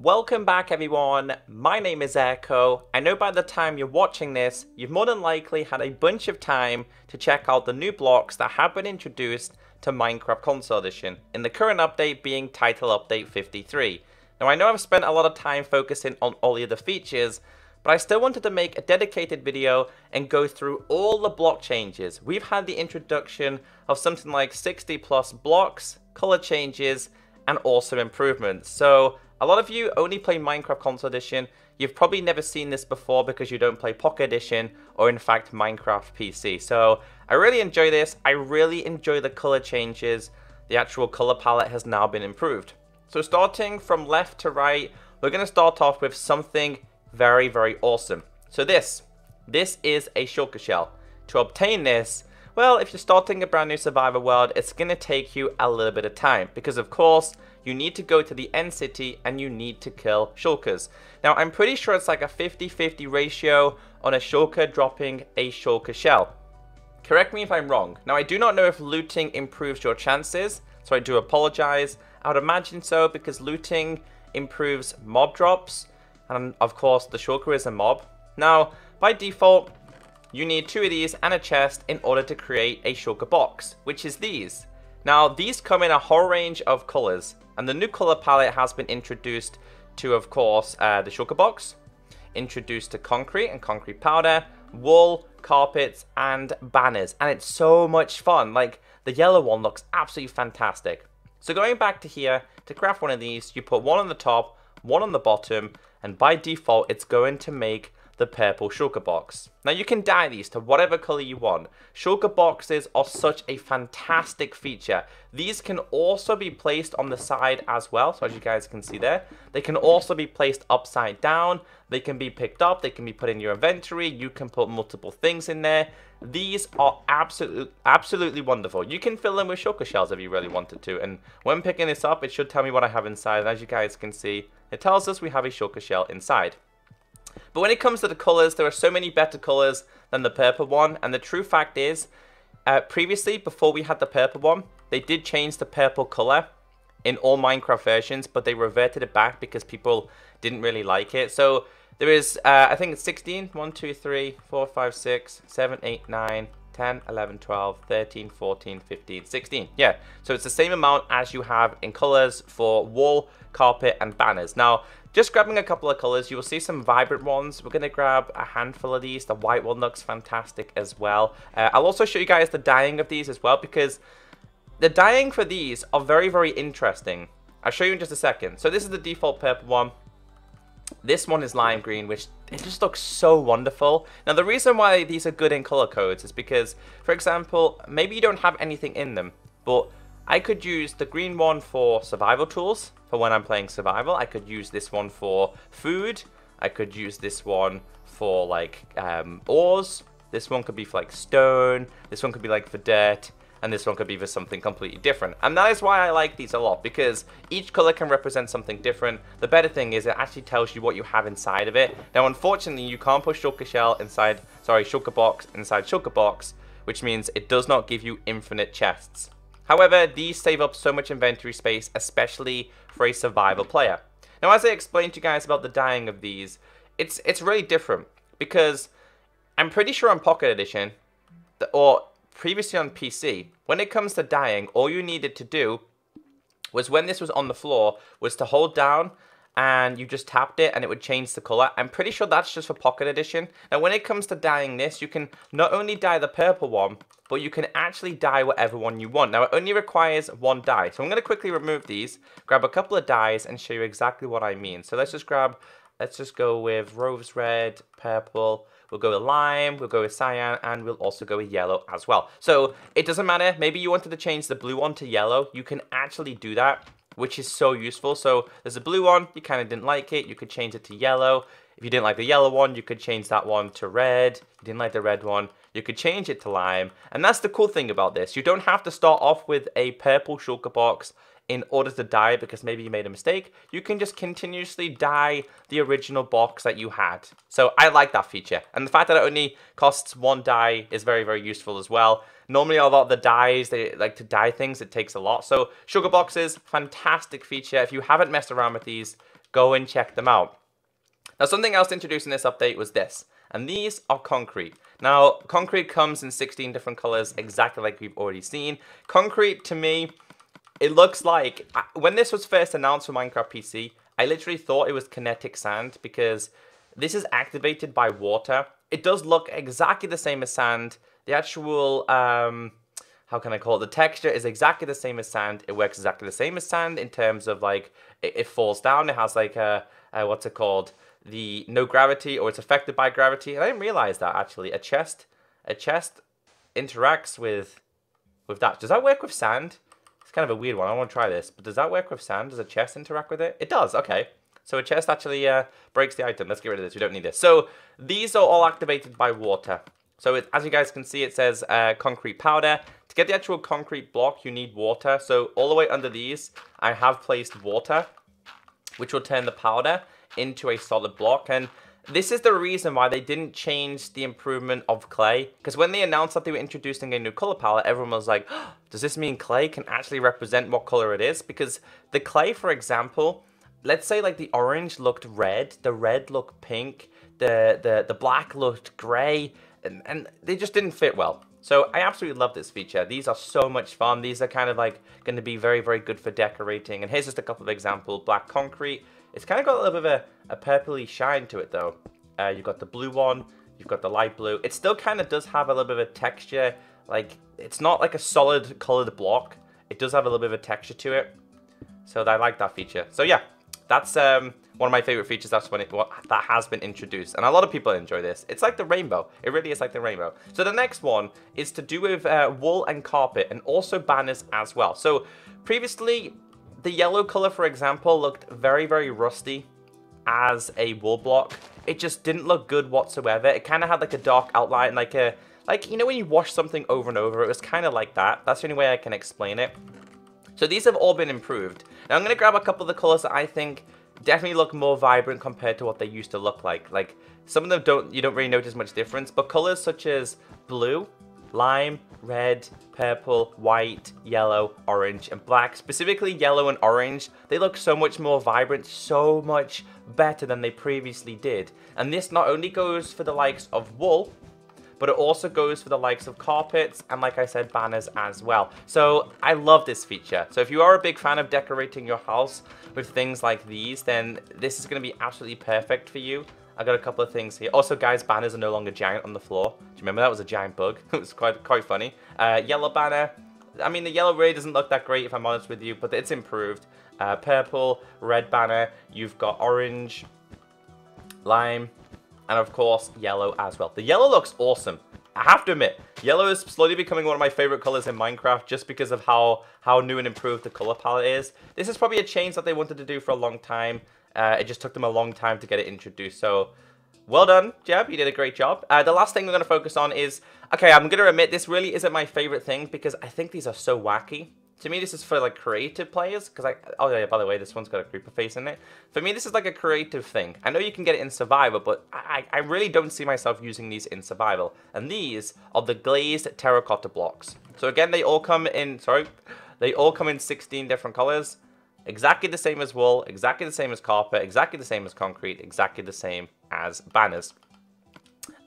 Welcome back everyone, my name is Echo. I know by the time you're watching this, you've more than likely had a bunch of time to check out the new blocks that have been introduced to Minecraft Console Edition, in the current update being Title Update 53. Now I know I've spent a lot of time focusing on all the other features, but I still wanted to make a dedicated video and go through all the block changes. We've had the introduction of something like 60 plus blocks, color changes, and also improvements. So a lot of you only play Minecraft Console Edition. You've probably never seen this before because you don't play Pocket Edition or in fact Minecraft PC. So I really enjoy this. I really enjoy the color changes. The actual color palette has now been improved. So starting from left to right, we're going to start off with something very, very awesome. So this is a shulker shell. To obtain this, well, if you're starting a brand new survivor world, it's going to take you a little bit of time because of course you need to go to the end city and you need to kill shulkers. Now I'm pretty sure it's like a 50-50 ratio on a shulker dropping a shulker shell. Correct me if I'm wrong. Now I do not know if looting improves your chances, so I do apologize. I would imagine so because looting improves mob drops, and of course the shulker is a mob. Now by default you need 2 of these and a chest in order to create a shulker box, which is these. Now these come in a whole range of colors, and the new color palette has been introduced to, of course, the shulker box, introduced to concrete and concrete powder, wool, carpets, and banners, and it's so much fun. Like the yellow one looks absolutely fantastic. So going back to here, to craft one of these, you put one on the top, one on the bottom, and by default it's going to make the purple shulker box. Now you can dye these to whatever color you want. Shulker boxes are such a fantastic feature. These can also be placed on the side as well, so as you guys can see there. They can also be placed upside down. They can be picked up, they can be put in your inventory, you can put multiple things in there. These are absolutely wonderful. You can fill them with shulker shells if you really wanted to, and when picking this up it should tell me what I have inside, and as you guys can see, it tells us we have a shulker shell inside. But when it comes to the colors, there are so many better colors than the purple one. And the true fact is, previously, before we had the purple one, they did change the purple color in all Minecraft versions, but they reverted it back because people didn't really like it. So there is, I think it's 16, 1, 2, 3, 4, 5, 6, 7, 8, 9, 10, 11, 12, 13, 14, 15, 16. Yeah, so it's the same amount as you have in colors for wool, carpet, and banners. Now, just grabbing a couple of colors, you will see some vibrant ones. We're going to grab a handful of these. The white one looks fantastic as well. I'll also show you guys the dyeing of these as well, because the dyeing for these are very, very interesting. I'll show you in just a second. So this is the default purple one. This one is lime green, which it just looks so wonderful. Now the reason why these are good in color codes is because, for example, maybe you don't have anything in them, but I could use the green one for survival tools, for when I'm playing survival. I could use this one for food. I could use this one for like ores. This one could be for like stone. This one could be like for dirt. And this one could be for something completely different. And that is why I like these a lot, because each color can represent something different. The better thing is it actually tells you what you have inside of it. Now unfortunately you can't put shulker shell inside, shulker box inside shulker box, which means it does not give you infinite chests. However, these save up so much inventory space, especially for a survival player. Now, as I explained to you guys about the dyeing of these, it's really different, because I'm pretty sure on Pocket Edition, or previously on PC, when it comes to dyeing, all you needed to do was, when this was on the floor, was to hold down and you just tapped it and it would change the color. I'm pretty sure that's just for Pocket Edition. Now, when it comes to dyeing this, you can not only dye the purple one, but you can actually dye whatever one you want. Now, it only requires 1 dye. So I'm going to quickly remove these, grab a couple of dyes, and show you exactly what I mean. So let's just go with rose red, purple, we'll go with lime, we'll go with cyan, and we'll also go with yellow as well. So it doesn't matter, maybe you wanted to change the blue one to yellow, you can actually do that, which is so useful. So there's a blue one, you kind of didn't like it, you could change it to yellow. If you didn't like the yellow one, you could change that one to red. If you didn't like the red one, you could change it to lime. And that's the cool thing about this. You don't have to start off with a purple shulker box in order to dye because maybe you made a mistake. You can just continuously dye the original box that you had. So I like that feature. And the fact that it only costs 1 dye is very, very useful as well. Normally a lot of the dyes, they like to dye things, it takes a lot. So shulker boxes, fantastic feature. If you haven't messed around with these, Go and check them out. Now, something else introduced in this update was this, and these are concrete. Now, concrete comes in 16 different colors, exactly like we've already seen. Concrete, to me, it looks like, when this was first announced for Minecraft PC, I literally thought it was kinetic sand, because this is activated by water. It does look exactly the same as sand. The actual, how can I call it? The texture is exactly the same as sand. It works exactly the same as sand in terms of, like, it falls down. It has, like, what's it called? The no gravity, or it's affected by gravity. And I didn't realize that, actually. A chest interacts with that. Does that work with sand? It's kind of a weird one. I want to try this. But does that work with sand? Does a chest interact with it? It does. Okay. So a chest actually breaks the item. Let's get rid of this. We don't need this. So these are all activated by water. So as you guys can see, it says concrete powder. To get the actual concrete block, you need water. So all the way under these, I have placed water, which will turn the powder into a solid block. And this is the reason why they didn't change the improvement of clay. Because when they announced that they were introducing a new color palette, everyone was like, oh, does this mean clay can actually represent what color it is? Because the clay, for example, let's say like the orange looked red, the red looked pink, the black looked gray, and they just didn't fit well. So I absolutely love this feature. These are so much fun. These are kind of like going to be very, very good for decorating. And here's just a couple of examples. Black concrete. It's kind of got a little bit of a purpley shine to it though. You've got the blue one. You've got the light blue. It still kind of does have a little bit of a texture. Like, it's not like a solid colored block. It does have a little bit of a texture to it. So I like that feature. So yeah, that's one of my favorite features. That's when that has been introduced, and a lot of people enjoy this. It's like the rainbow. It really is like the rainbow. So the next one is to do with wool and carpet, and also banners as well. So previously, the yellow color, for example, looked very, very rusty as a wool block. It just didn't look good whatsoever. It kind of had like a dark outline, like you know when you wash something over and over. It was kind of like that. That's the only way I can explain it. So these have all been improved. Now I'm going to grab a couple of the colors that I think definitely look more vibrant compared to what they used to look like. Like, some of them you don't really notice much difference, but colors such as blue, lime, red, purple, white, yellow, orange, and black, specifically yellow and orange, they look so much more vibrant, so much better than they previously did. And this not only goes for the likes of wool, but it also goes for the likes of carpets and, like I said, banners as well. So I love this feature. So if you are a big fan of decorating your house with things like these, then this is going to be absolutely perfect for you. I got a couple of things here. Also, guys, banners are no longer giant on the floor. Do you remember that was a giant bug? It was quite funny. Yellow banner. I mean, the yellow really doesn't look that great, if I'm honest with you, but it's improved. Purple, red banner. You've got orange, lime, and of course, yellow as well. The yellow looks awesome. I have to admit, yellow is slowly becoming one of my favorite colors in Minecraft just because of how new and improved the color palette is. This is probably a change that they wanted to do for a long time. It just took them a long time to get it introduced. So, well done, Jeb. You did a great job. The last thing we're going to focus on is, okay, I'm going to admit this really isn't my favorite thing because I think these are so wacky. To me, this is for like creative players because oh yeah, by the way, this one's got a creeper face in it. For me, this is like a creative thing. I know you can get it in survival, but I really don't see myself using these in survival. And these are the glazed terracotta blocks. So again, they all come in 16 different colors. Exactly the same as wool, exactly the same as carpet, exactly the same as concrete, exactly the same as banners.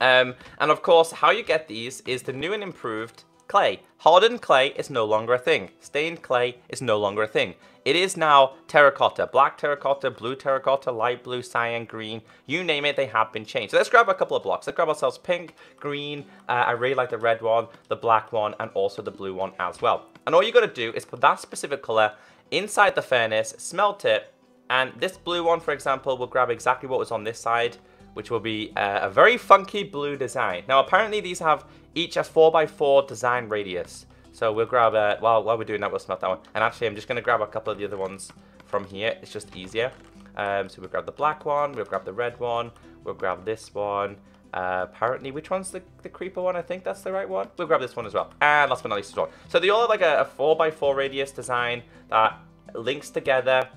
And of course, how you get these is the new and improved clay. Hardened clay is no longer a thing. Stained clay is no longer a thing. It is now terracotta. Black terracotta, blue terracotta, light blue, cyan, green. You name it, they have been changed. So let's grab a couple of blocks. Let's grab ourselves pink, green. I really like the red one, the black one, and also the blue one as well. And all you got to do is put that specific color inside the furnace, smelt it, and this blue one, for example, will grab exactly what was on this side, which will be a very funky blue design. Now, apparently these have each a 4x4 design radius. So we'll grab, while we're doing that, we'll smelt that one. And actually, I'm just going to grab a couple of the other ones from here. It's just easier. So we'll grab the black one, we'll grab the red one, we'll grab this one. Apparently, which one's the creeper one? I think that's the right one. We'll grab this one as well. And last but not least, this one. So they all have like a 4x4 radius design that links together.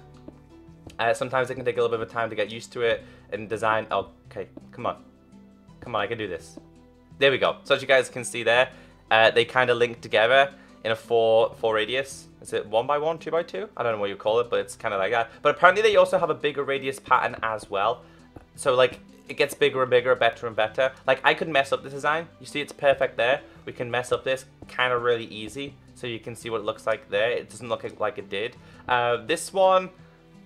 Sometimes it can take a little bit of time to get used to it and design. Oh, okay, come on, I can do this. There we go. So as you guys can see there, they kind of link together in a four radius. Is it 1 by 1, 2 by 2? I don't know what you call it, but it's kind of like that. But apparently they also have a bigger radius pattern as well. So like it gets bigger and bigger, better and better. Like I could mess up the design. You see it's perfect there. We can mess up this kind of really easy. So you can see what it looks like there. It doesn't look like it did. This one,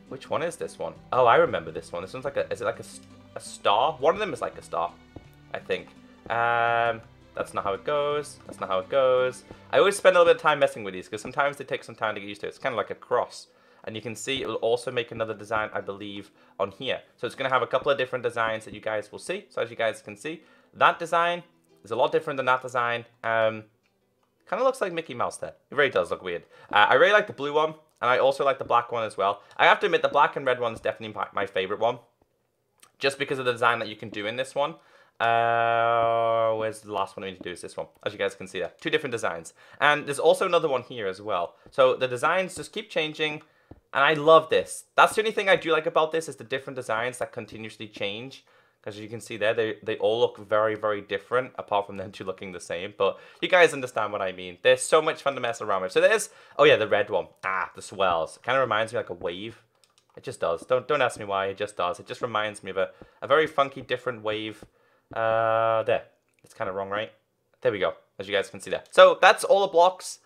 which one is this one? Oh, I remember this one. This one's like is it like a star? One of them is like a star, I think. That's not how it goes. That's not how it goes. I always spend a little bit of time messing with these because sometimes they take some time to get used to it. It's kind of like a cross. And you can see it will also make another design, I believe, on here. So it's going to have a couple of different designs that you guys will see. So as you guys can see, that design is a lot different than that design. Kind of looks like Mickey Mouse there. It really does look weird. I really like the blue one, and I also like the black one as well. I have to admit, the black and red one is definitely my favorite one. Just because of the design that you can do in this one. Where's the last one I need to do is this one, as you guys can see there. 2 different designs. And there's also another one here as well. So the designs just keep changing, and I love this. That's the only thing I do like about this is the different designs that continuously change. Because you can see there, they all look very, very different, apart from them 2 looking the same. But you guys understand what I mean. There's so much fun to mess around with. So there's, oh yeah, the red one. The swells. It kind of reminds me like a wave. It just does. Don't ask me why, it just does. It just reminds me of a very funky, different wave. There. It's kind of wrong, right? There we go, as you guys can see there. So that's all the blocks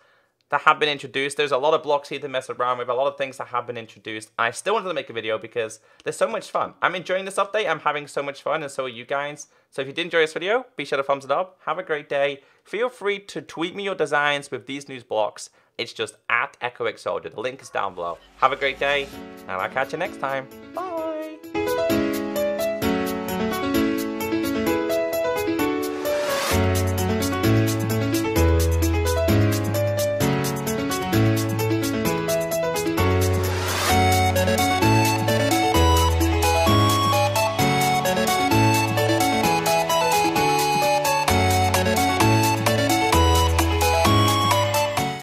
that have been introduced. There's a lot of blocks here to mess around with, a lot of things that have been introduced. I still wanted to make a video because there's so much fun. I'm enjoying this update. I'm having so much fun, and so are you guys. So if you did enjoy this video, be sure to thumbs it up. Have a great day. Feel free to tweet me your designs with these news blocks. It's just at ECKOSOLDIER. The link is down below. Have a great day, and I'll catch you next time. Bye.